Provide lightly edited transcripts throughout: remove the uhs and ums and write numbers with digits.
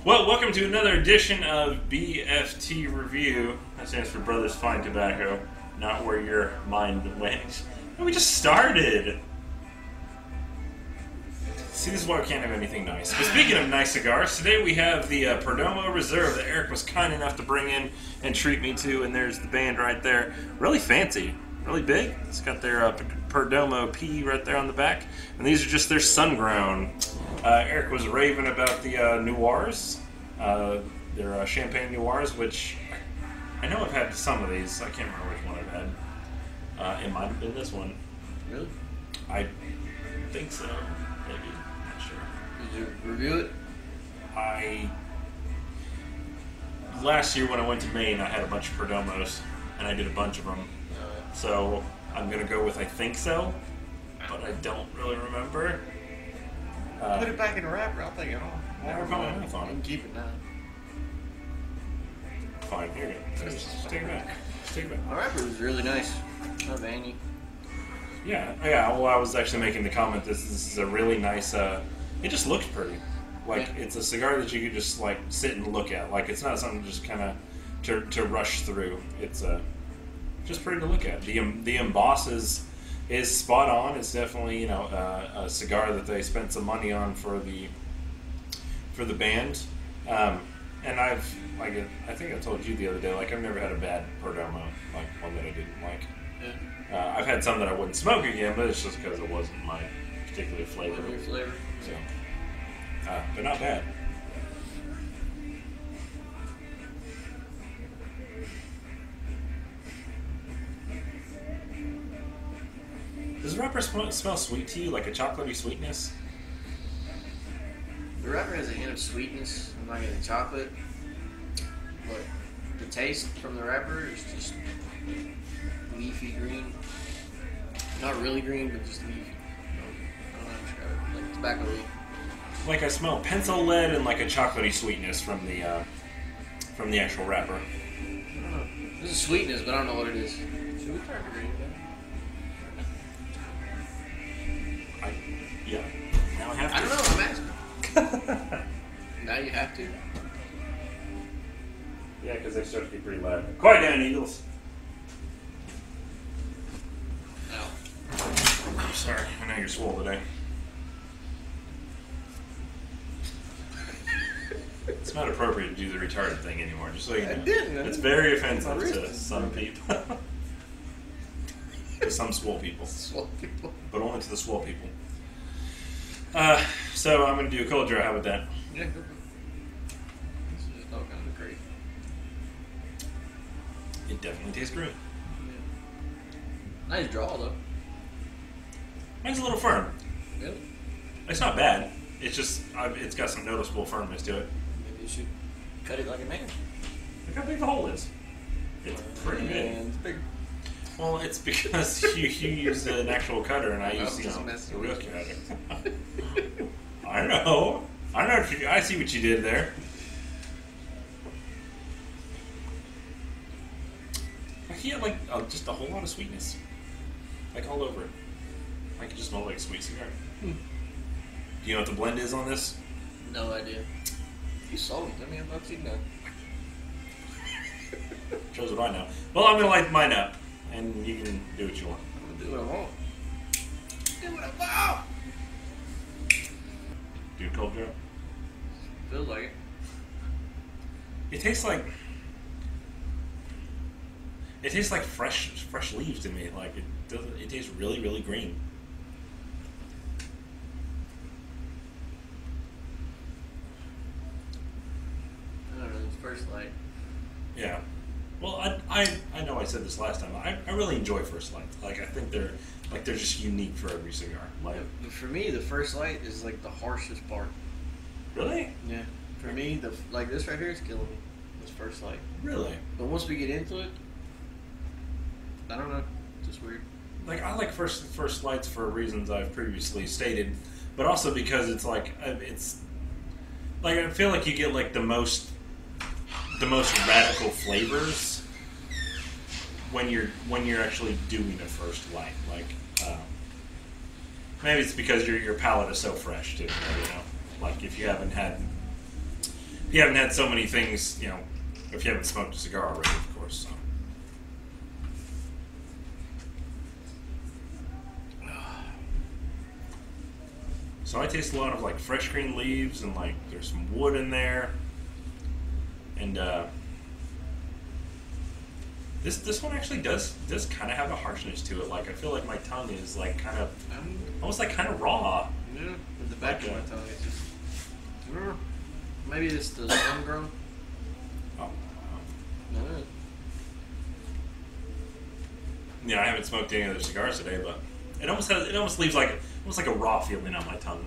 Well, welcome to another edition of BFT Review. That stands for Brothers Fine Tobacco, not where your mind went. And we just started. See, this is why we can't have anything nice. But speaking of nice cigars, today we have the Perdomo Reserve that Eric was kind enough to bring in and treat me to. And there's the band right there. Really fancy, really big. It's got their Perdomo P right there on the back. And these are just their sun-grown. Eric was raving about the Noirs, their Champagne Noirs, which I know I've had some of these. I can't remember which one I've had. It might have been this one. Really? I think so. Maybe. Not sure. Did you review it? Last year when I went to Maine, I had a bunch of Perdomos, and I did a bunch of them. So I'm going to go with I think so, but I don't really remember. Put it back in the wrapper. I'll take it off. Never put my mouth on You can it. keep it now. Fine, here you go. Just take it back. Just take it back. The wrapper was really nice. Not veiny. Yeah. Well, I was actually making the comment. This is a really nice. It just looks pretty. Like it's a cigar that you could just like sit and look at. Like it's not something just kind of to rush through. It's just pretty to look at. The emboss is spot on. It's definitely a cigar that they spent some money on for the band. And I think I told you the other day, like I've never had a bad Perdomo, like one that I didn't like. Yeah. I've had some that I wouldn't smoke again, but it's just because it wasn't my particular flavor. Your flavor. So, but not bad. Does the wrapper smell sweet to you, like a chocolatey sweetness? The wrapper has a hint of sweetness. I'm not getting chocolate, but the taste from the wrapper is just leafy green. Not really green, but just leafy. I don't know how to describe it. Like tobacco leaf. Like I smell pencil lead and like a chocolatey sweetness from the actual wrapper. I don't know. There's a sweetness, but I don't know what it is. Should we try green again? Yeah. Now I have to. I don't know. I'm asking. Now you have to. Yeah, because they start to get pretty loud. Quiet down, Eagles. No. I'm sorry. I know you're swole today. It's not appropriate to do the retarded thing anymore, just so you know. I didn't. It's very offensive My to wrist some people. To some swole people. Swole people. But only to the swole people. So I'm going to do a cold draw. How about that? Yeah, go. This is all kind of great. It definitely tastes great. Yeah. Nice draw though. Mine's a little firm. Really? It's not bad. It's just, it's got some noticeable firmness to it. Maybe you should cut it like a man. Look how big the hole is. It's pretty big. It's big. Well, it's because you use an actual cutter and I use, just a messing real with you. cutter. I know. I see what you did there. Like he had just a whole lot of sweetness, like all over it. I could just smell like a sweet cigar. Do you know what the blend is on this? No idea. You sold it. Tell me how much you know. Shows what I know. Well, I'm gonna light mine up, and you can do what you want. I'm gonna do what I want. Do what I want. Do a cold draw. Feels like it. It tastes like fresh leaves to me. Like it tastes really, really green. I don't know. It's first light. Yeah. Well, I know I said this last time. I really enjoy first lights. Like I think they're just unique for every cigar. Like For me, the first light is like the harshest part. really, Yeah. For me, like this right here is killing me. This first light. really. But once we get into it, I don't know. It's just weird. Like I like first lights for reasons I've previously stated, but also because it's like I feel like you get like the most radical flavors when you're actually doing a first light. Like maybe it's because your palate is so fresh too. You know, like if you haven't you haven't had so many things, you know, if you haven't smoked a cigar already, of course. So I taste a lot of like fresh green leaves and like there's some wood in there. And this one actually does kind of have a harshness to it. Like I feel like my tongue is like kind of almost like kind of raw. Yeah, with the back of my tongue, it's just maybe it's the sun grown. Oh. No. Yeah, I haven't smoked any other cigars today, but it almost leaves like almost like a raw feeling on my tongue.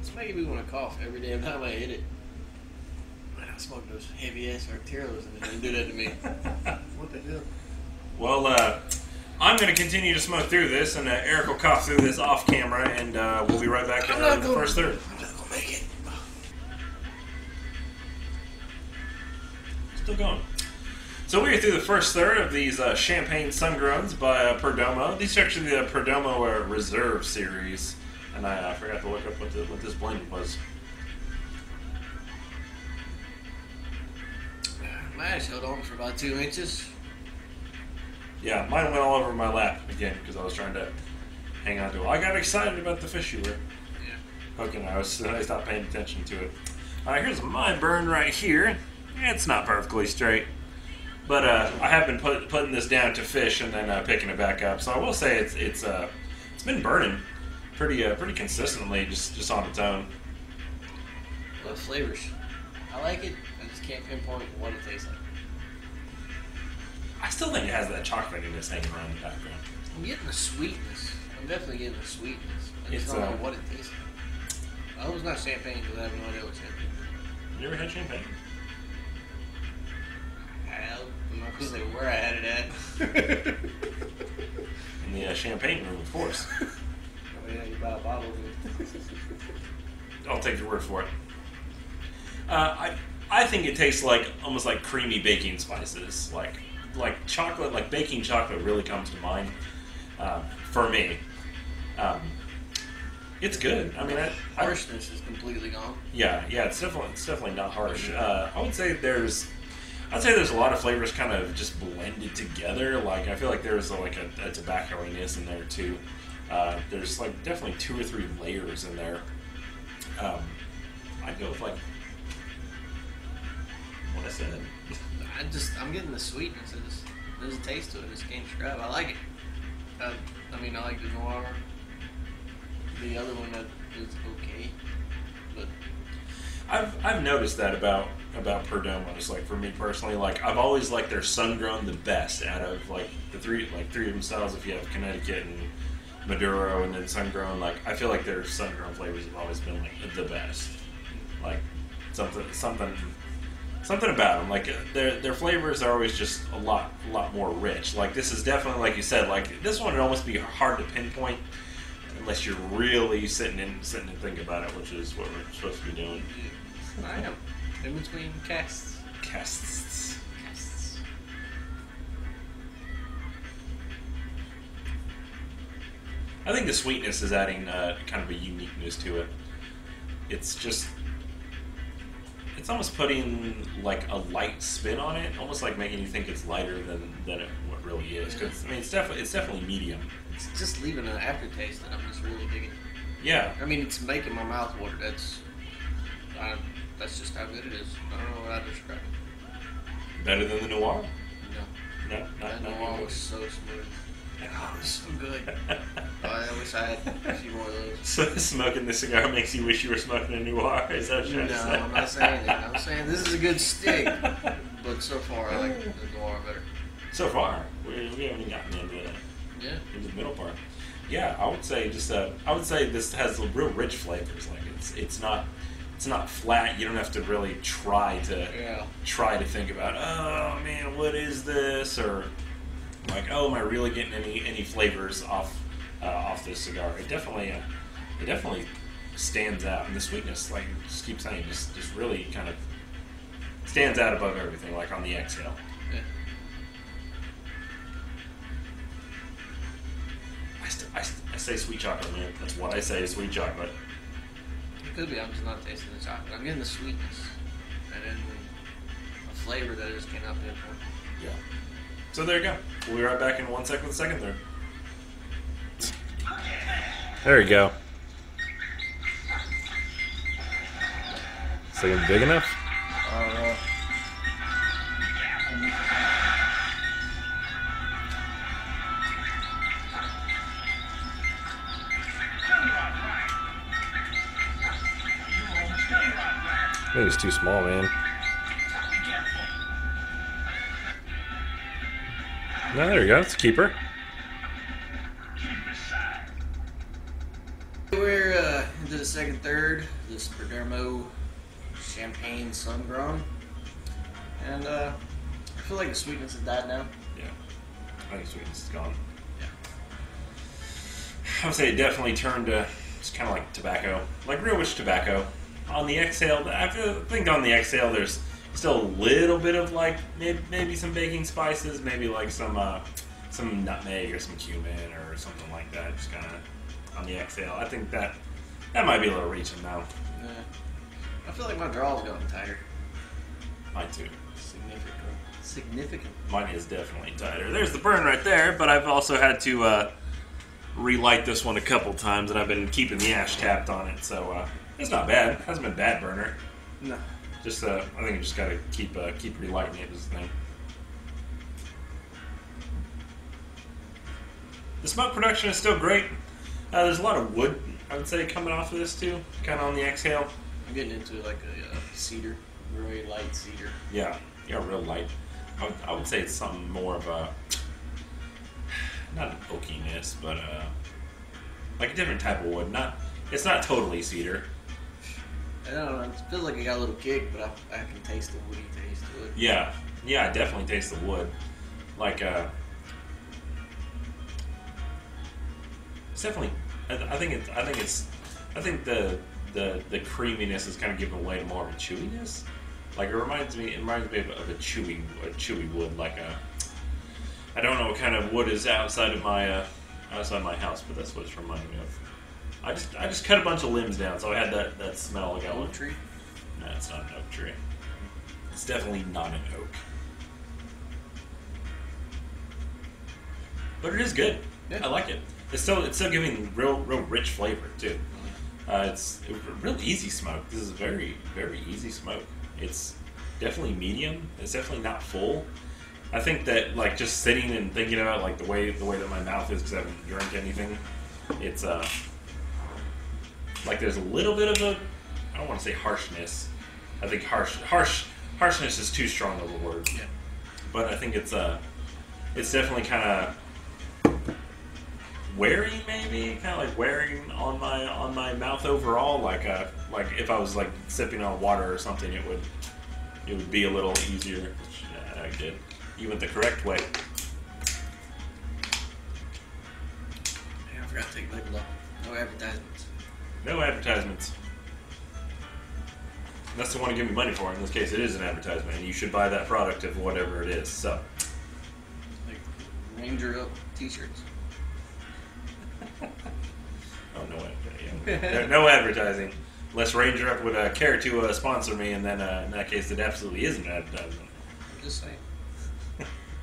It's making me want to cough every damn time I hit it. Man, I smoke those heavy ass Arteros and they didn't do that to me. What the hell? Well, I'm going to continue to smoke through this, and Eric will cough through this off camera, and we'll be right back in the first third. I'm not gonna make it. Still going. So we are through the first third of these Champagne Sungrowns by Perdomo. These are actually the Perdomo Reserve series, and I forgot to look up what this blend was. My ass held on for about 2 inches. Yeah, mine went all over my lap again because I was trying to hang on to it. I got excited about the fish you were hooking. I stopped paying attention to it. All right, here's my burn right here. It's not perfectly straight, but I have been putting this down to fish and then picking it back up. So I will say it's been burning pretty consistently just on its own. Love flavors. I like it. I just can't pinpoint what it tastes like. I still think it has that chocolatiness hanging around in the background. I'm getting the sweetness. I'm definitely getting the sweetness. I just don't know what it tastes like. I hope it's not champagne because I have no idea what champagne is. You ever had champagne? I'm not going to say where I had it at. In the champagne room, of course. Oh yeah, you buy a bottle of it. I'll take your word for it. I think it tastes like almost like creamy baking spices, like chocolate, like baking chocolate really comes to mind for me. It's good. I mean, harshness is completely gone. Yeah, it's definitely not harsh. I would say there's a lot of flavors kind of just blended together. Like I feel like there's like a tobacco-iness in there too. There's like definitely 2 or 3 layers in there. I'd go with like what I said. I'm getting the sweetness. There's a taste to it. I just can't describe. I like it. I mean, I like the noir. The other one is okay, but I've noticed that about Perdomos. Like for me personally, like I've always liked their sun-grown the best out of like the three of them styles. If you have Connecticut and Maduro and then sun-grown, like I feel like their sun-grown flavors have always been like the best. Like something about them. Like their flavors are always just a lot more rich. Like this is definitely, like you said, like this one would almost be hard to pinpoint unless you're really sitting and think about it, which is what we're supposed to be doing. I am in between casts. I think the sweetness is adding kind of a uniqueness to it. It's almost putting like a light spin on it, almost like making you think it's lighter than what really is. Because I mean, it's definitely medium. It's just leaving an aftertaste that I'm just really digging. Yeah. I mean, it's making my mouth water. That's just how good it is. I don't know what I'd describe it. Better than the noir? No. No, that noir was so smooth. Oh, it was so good. I wish I had a few more of those. So smoking the cigar makes you wish you were smoking a noir? Is that what you're saying? No, I'm not saying that. I'm saying this is a good stick. But so far, I like the noir better. So far? We haven't even gotten into the middle part. Yeah, I would say this has real rich flavors. Like it's not flat. You don't have to really try to think about, oh man, what is this, or like, oh, am I really getting any flavors off this cigar? It definitely stands out, and the sweetness, like just keep saying, just really kind of stands out above everything, like on the exhale. Yeah. I say sweet chocolate, man. That's what I say, sweet chocolate. It could be. I'm just not tasting the chocolate. I'm getting the sweetness. and then a flavor that I just cannot pinpoint. Yeah. So there you go. We'll be right back in 1 second with the second third. There you go. Second big enough? I think it's too small, man. No, there you go. It's a keeper. We're into the second third. This Perdomo champagne sun-grown, and I feel like the sweetness has died now. Yeah, I think sweetness is gone. Yeah, I would say it definitely turned to it's kind of like tobacco, like real rich tobacco. On the exhale, I think on the exhale there's still a little bit of like maybe some baking spices, maybe like some nutmeg or some cumin or something like that. Just kind of on the exhale. I think that might be a little reaching now. yeah. I feel like my draw's gotten tighter. Mine too. Significant. Mine is definitely tighter. There's the burn right there, but I've also had to relight this one a couple times, and I've been keeping the ash tapped on it, so it's not bad. It hasn't been bad burner. No. Just I think you just gotta keep relighting it. Is the thing. The smoke production is still great. There's a lot of wood, I would say, coming off of this too, kind of on the exhale. I'm getting into like a cedar, really light cedar. Yeah, real light. I would say it's something more of a not an oakiness, but like a different type of wood. It's not totally cedar. I don't know. It feels like it got a little kick, but I can taste the woody taste to it. Yeah, I definitely taste the wood. Like it's definitely. I think the creaminess is kind of giving way to more of a chewiness. Like it reminds me of a chewy wood. Like I don't know what kind of wood is outside of my house, but that's what it's reminding me of. I just cut a bunch of limbs down, so I had that smell going. Oak tree? No, it's not an oak tree. It's definitely not an oak. But it is good. Yeah. I like it. It's still giving real rich flavor too. It's a real easy smoke. This is very, very easy smoke. It's definitely medium. It's definitely not full. I think that like just sitting and thinking about like the way that my mouth is because I haven't drank anything. It's like there's a little bit of a I don't want to say harshness. I think harshness is too strong of a word. Yeah. But I think it's definitely kind of wearing, maybe kind of like wearing on my mouth overall. Like if I was like sipping on water or something, it would be a little easier. Which I did. You went the correct way. Yeah, I forgot to take label off. No advertisements. No advertisements. Unless they want to give me money for it. In this case, it is an advertisement, and you should buy that product of whatever it is. So, Like Ranger Up T-shirts. oh no, no advertising. Unless Ranger Up would care to sponsor me, and then in that case, it absolutely is an advertisement. I'm just saying.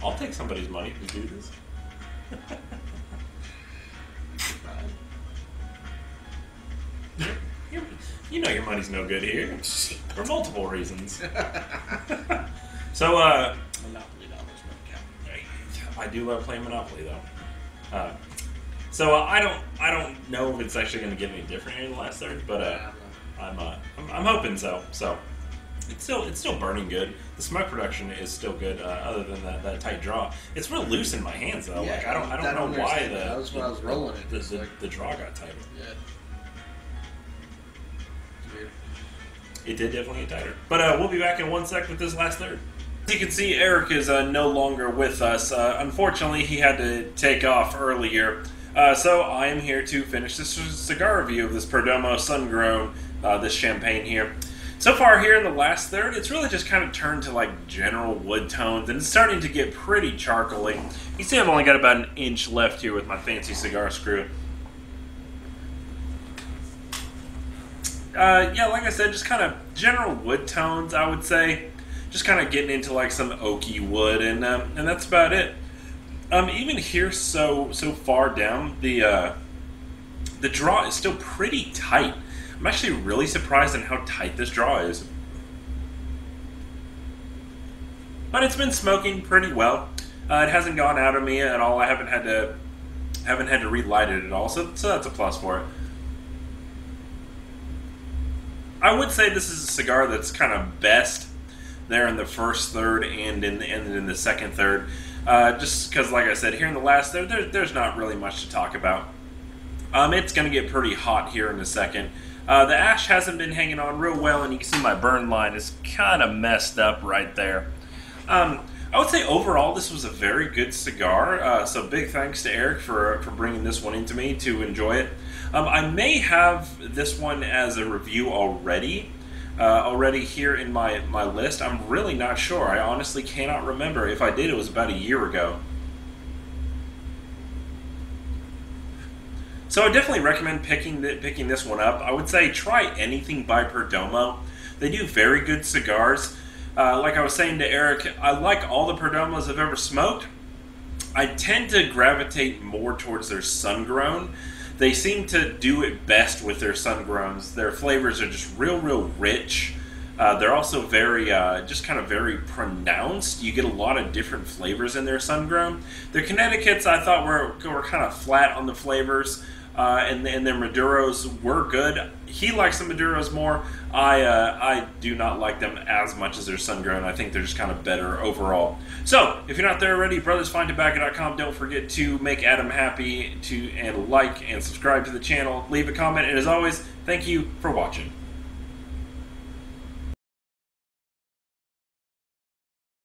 I'll take somebody's money to do this. You know your money's no good here for multiple reasons. So, Monopoly dollars don't count. I do love playing Monopoly though. So I don't know if it's actually going to get any different here in the last third, but I'm hoping so. So it's still burning good. The smoke production is still good, other than that tight draw. It's real loose in my hands though. Yeah, Like I don't know why that's when I was rolling it. the draw got tighter. Yeah. It's weird. It did definitely get tighter. But we'll be back in 1 sec with this last third. As you can see, Eric is no longer with us. Unfortunately, he had to take off earlier. So I am here to finish this cigar review of this Perdomo Sun-Grown, this champagne here. So far here in the last third, it's really just kind of turned to like general wood tones, and it's starting to get pretty charcoaly. You see I've only got about an inch left here with my fancy cigar screw. Yeah, like I said, just kind of general wood tones, I would say. Just kind of getting into like some oaky wood, and that's about it. Even here, so far down, the draw is still pretty tight. I'm actually really surprised in how tight this draw is. But it's been smoking pretty well. It hasn't gone out on me at all. I haven't had to relight it at all, so that's a plus for it. I would say this is a cigar that's kind of best there in the first third and in the second third. Just because, like I said, here in the last third, there's not really much to talk about. It's going to get pretty hot here in a second. The ash hasn't been hanging on real well, and you can see my burn line is kind of messed up right there. I would say overall this was a very good cigar, so big thanks to Eric for bringing this one into me to enjoy it. I may have this one as a review already here in my list. I'm really not sure. I honestly cannot remember. If I did, it was about a year ago. So I definitely recommend picking this one up. I would say try anything by Perdomo. They do very good cigars. Like I was saying to Eric, I like all the Perdomos I've ever smoked. I tend to gravitate more towards their sun-grown. They seem to do it best with their sun-growns. Their flavors are just real rich. They're also very, just kind of very pronounced. You get a lot of different flavors in their sun-grown. Their Connecticut's I thought were kind of flat on the flavors. And their Maduros were good. He likes the Maduros more. I do not like them as much as their sun-grown. I think they're just kind of better overall. So, if you're not there already, brothersfindtobacco.com. Don't forget to make Adam happy and like and subscribe to the channel. Leave a comment, and as always, thank you for watching.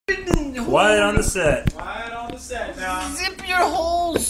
Quiet on the set. Quiet on the set now. Zip your holes.